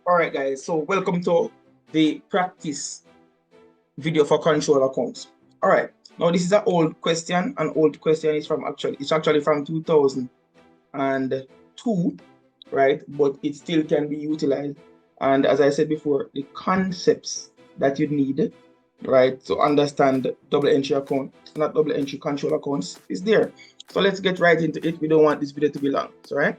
All right, guys, so welcome to the practice video for control accounts. All right, now this is an old question. An old question is it's actually from 2002, right? But it still can be utilized. And as I said before, the concepts that you need, right, to understand double entry account, not double entry control accounts, is there. So let's get right into it. We don't want this video to be long, so right?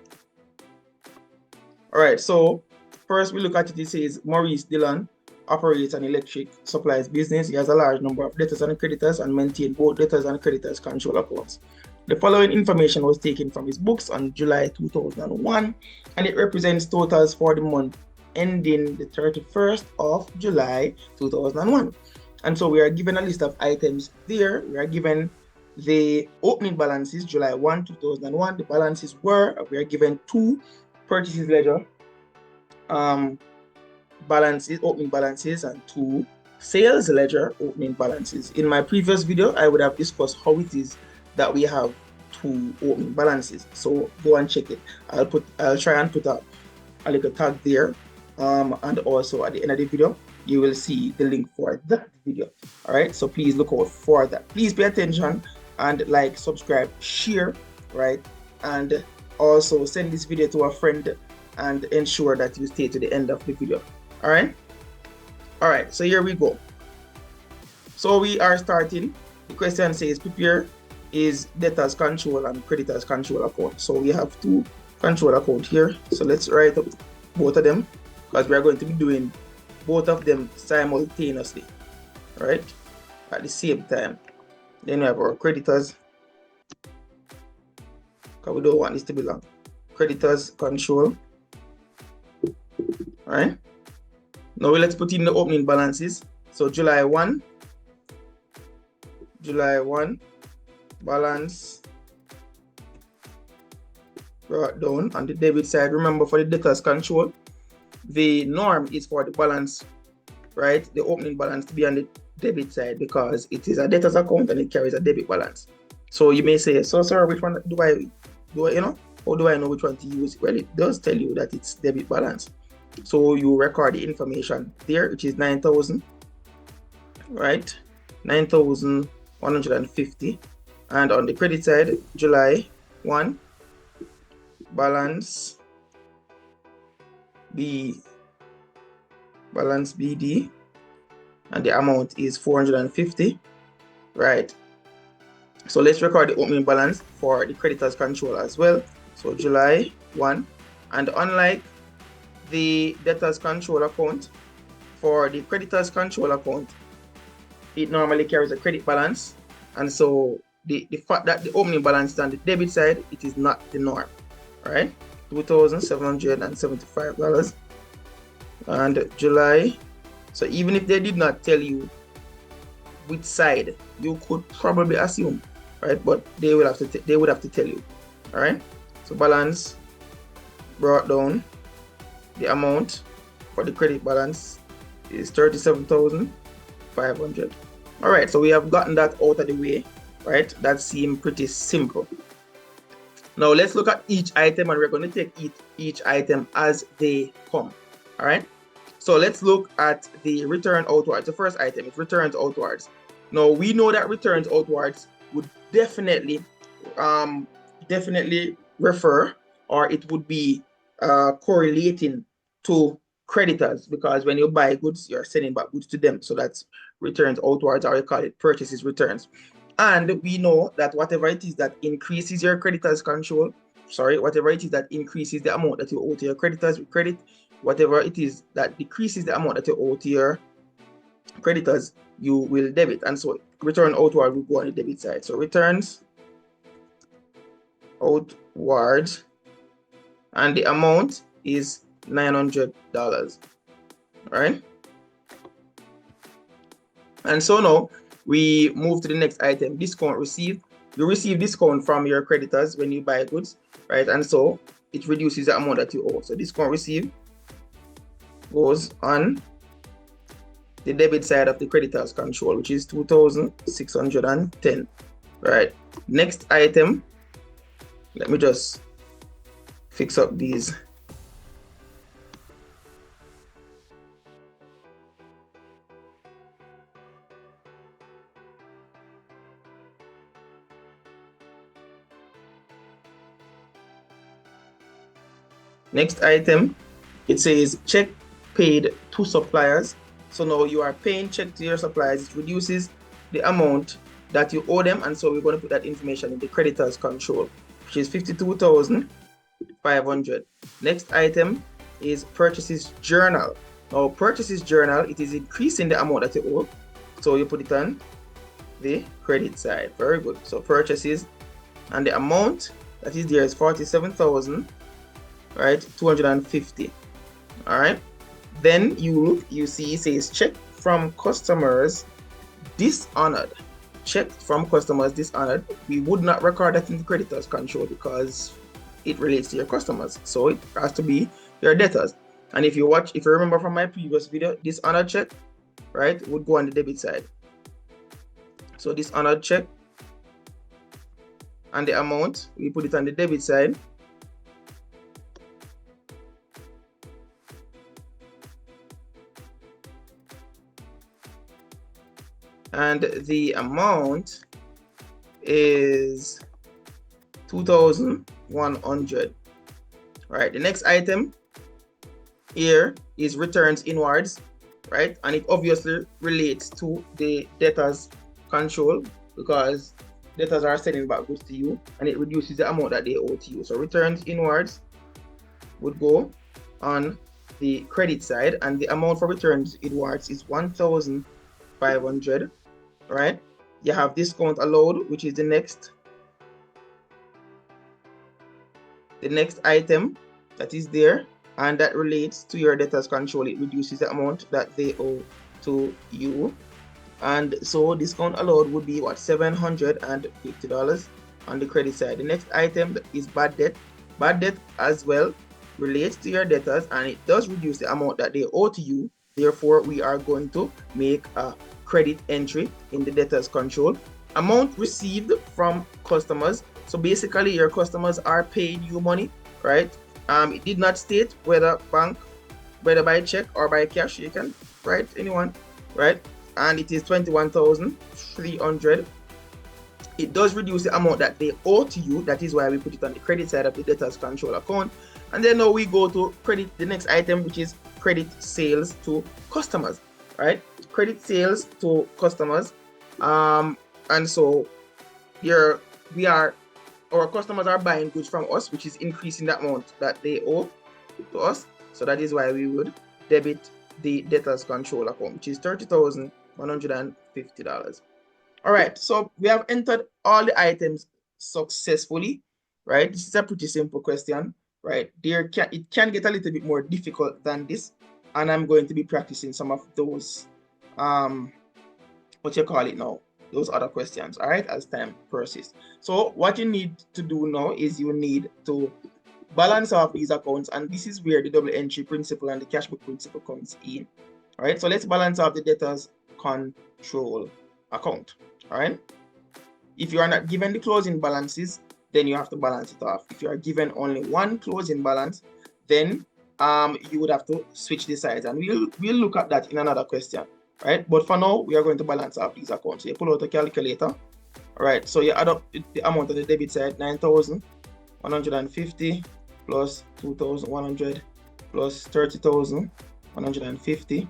All right, so first we look at it. It says Maurice Dillon operates an electric supplies business. He has a large number of debtors and creditors and maintains both debtors and creditors control accounts. The following information was taken from his books on July 2001, and it represents totals for the month ending the 31st of July 2001. And so we are given a list of items there. We are given the opening balances, July 1, 2001. The balances we are given two purchases ledger balances, opening balances, and two sales ledger opening balances. In my previous video, I would have discussed how it is that we have two opening balances. So go and check it. I'll try and put a little tag there. And also at the end of the video, you will see the link for that video. All right, so please look out for that. Please pay attention and like, subscribe, share, right? And also send this video to a friend and ensure that you stay to the end of the video. All right, so here we go. So we are starting. The question says prepare is debtors control and creditors control account. So we have two control account here. So let's write up both of them because we are going to be doing both of them simultaneously, right, at the same time. Then we have our creditors, because we don't want this to be long. Creditors control. All right, now let's put in the opening balances. So July 1 balance brought down on the debit side. Remember, for the debtors control, the norm is for the balance, right, the opening balance to be on the debit side because it is a debtors account and it carries a debit balance. So you may say, so sir, which one do I how do I know which one to use? Well, it does tell you that it's debit balance. So you record the information there, which is 9,000, right? 9,150. And on the credit side, July 1 balance BD, and the amount is 450, right? So let's record the opening balance for the creditors control as well. So July 1, and unlike the debtors control account, for the creditors control account, it normally carries a credit balance, and so the fact that the opening balance is on the debit side, it is not the norm, right? $2,775 and July. So even if they did not tell you which side, you could probably assume, right? But they would have to tell you. All right, so balance brought down. The amount for the credit balance is 37,500. All right, so we have gotten that out of the way, right? That seemed pretty simple. Now let's look at each item, and we're going to take each item as they come. All right, so let's look at the return outwards. The first item is returns outwards. Now we know that returns outwards would definitely refer, or it would be correlating to creditors, because when you buy goods, you're sending back goods to them. So that's returns outwards, or you call it purchases returns. And we know that whatever it is that increases your creditors control, whatever it is that increases the amount that you owe to your creditors with credit, whatever it is that decreases the amount that you owe to your creditors, you will debit. And so return outward will go on the debit side. So returns outwards, and the amount is $900, right? And so now we move to the next item, discount received. You receive discount from your creditors when you buy goods, right? And so it reduces the amount that you owe. So discount received goes on the debit side of the creditors control, which is 2,610, right? Next item, let me just fix up these Next item, it says check paid to suppliers. So now you are paying check to your suppliers. It reduces the amount that you owe them, and so we're going to put that information in the creditors control, which is 52,500. Next item is purchases journal. Now purchases journal, it is increasing the amount that you owe, so you put it on the credit side. Very good. So purchases, and the amount that is there is 47,000, right, 250. All right, then you look, you see it says check from customers dishonored. Check from customers dishonored. We would not record that in the creditors control because it relates to your customers, so it has to be your debtors. And if you remember from my previous video, dishonored check, right, would go on the debit side. So dishonored check, and the amount, we put it on the debit side. And the amount is 2,100. Right, the next item here is returns inwards, right, and it obviously relates to the debtors control because debtors are selling back goods to you, and it reduces the amount that they owe to you. So returns inwards would go on the credit side, and the amount for returns inwards is 1,500. Right, you have discount allowed, which is the next item that is there, and that relates to your debtors control. It reduces the amount that they owe to you, and so discount allowed would be what, $750 on the credit side. The next item is bad debt. Bad debt as well relates to your debtors, and it does reduce the amount that they owe to you. Therefore, we are going to make a credit entry in the debtors control. Amount received from customers. So basically your customers are paying you money, right? It did not state whether by check or by cash. You can write anyone, right? And it is 21,300. It does reduce the amount that they owe to you. That is why we put it on the credit side of the debtors control account. And then now we go to credit, the next item, which is credit sales to customers, right? Credit sales to customers, and so here our customers are buying goods from us, which is increasing the amount that they owe to us. So that is why we would debit the debtors control account, which is $30,150. All right, so we have entered all the items successfully, right? This is a pretty simple question, right? It can get a little bit more difficult than this, and I'm going to be practicing some of those what you call it now, those other questions, all right, as time persists. So what you need to do now is you need to balance off these accounts, and this is where the double entry principle and the cash book principle comes in. All right, so let's balance off the debtors control account. All right, if you are not given the closing balances, then you have to balance it off. If you are given only one closing balance, then you would have to switch the sides, and we'll look at that in another question, right? But for now, we are going to balance out these accounts. So you pull out a calculator, all right? So you add up the amount on the debit side, 9,150 plus 2,100 plus 30,150,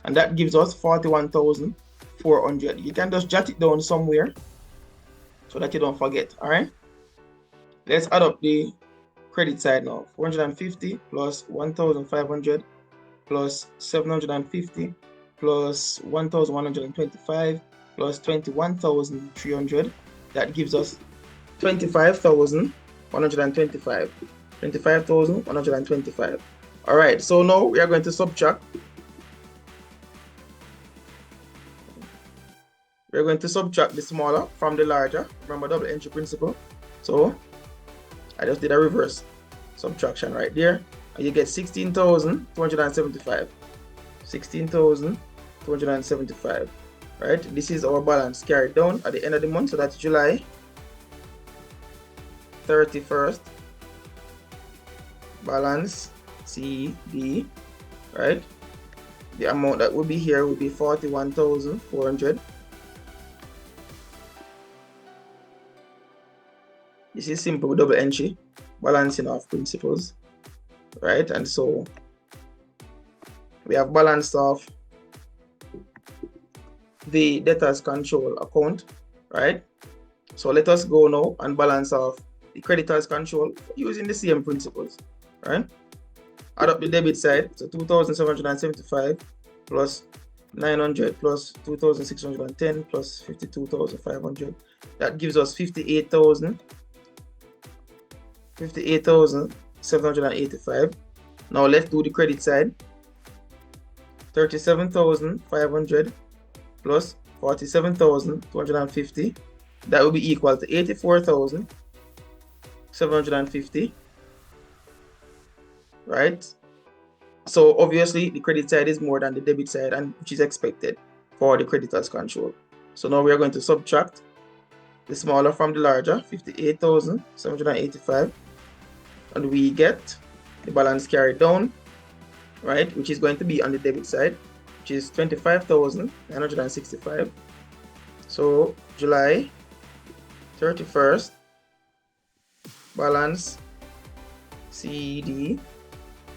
and that gives us 41,400. You can just jot it down somewhere so that you don't forget, all right? Let's add up the credit side now. 450 plus 1,500 plus 750 plus 1,125 plus 21,300. That gives us 25,125. 25,125. All right, so now we are going to subtract. We're going to subtract the smaller from the larger. Remember double entry principle. So I just did a reverse subtraction right there, and you get 16,275. 16,275. Right? This is our balance carried down at the end of the month, so that's July 31st. Balance CD, right? The amount that would be here would be 41,400. This is simple double entry, balancing of principles. right? And so we have balance of the debtors control account, right? So let us go now and balance off the creditors control using the same principles, right? Add up the debit side, so 2,775 plus 900 plus 2,610 plus 52,500. That gives us 58,785. Now let's do the credit side. 37,500 plus 47,250. That will be equal to 84,750, right? So obviously the credit side is more than the debit side, and which is expected for the creditors control. So now we are going to subtract the smaller from the larger, 58,785, and we get the balance carried down, right, which is going to be on the debit side, which is 25,965. So July 31st balance CD,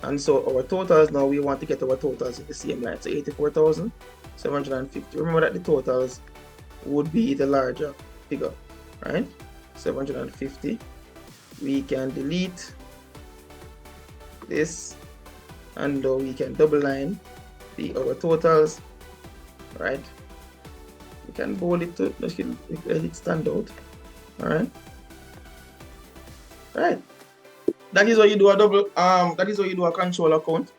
and so our totals, now we want to get our totals in the same line, so 84,750. Remember that the totals would be the larger figure, right? 750. We can delete this, and we can double line our totals, right? We can bold it to let it stand out. All right. That is how you do a that is how you do a control account.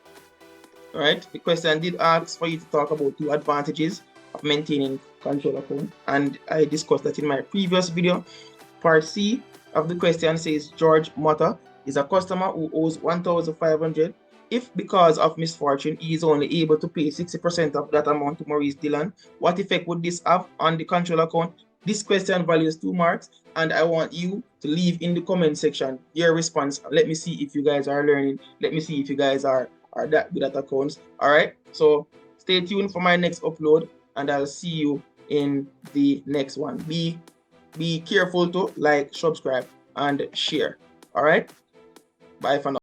All right. The question did ask for you to talk about 2 advantages of maintaining control account, and I discussed that in my previous video. Part C of the question says George Mota is a customer who owes 1,500. If because of misfortune he is only able to pay 60% of that amount to Maurice Dillon, what effect would this have on the control account? This question values 2 marks, and I want you to leave in the comment section your response. Let me see if you guys are learning. Let me see if you guys are that good at accounts. All right, so stay tuned for my next upload, and I'll see you in the next one. Be careful to like, subscribe, and share. All right, bye for now.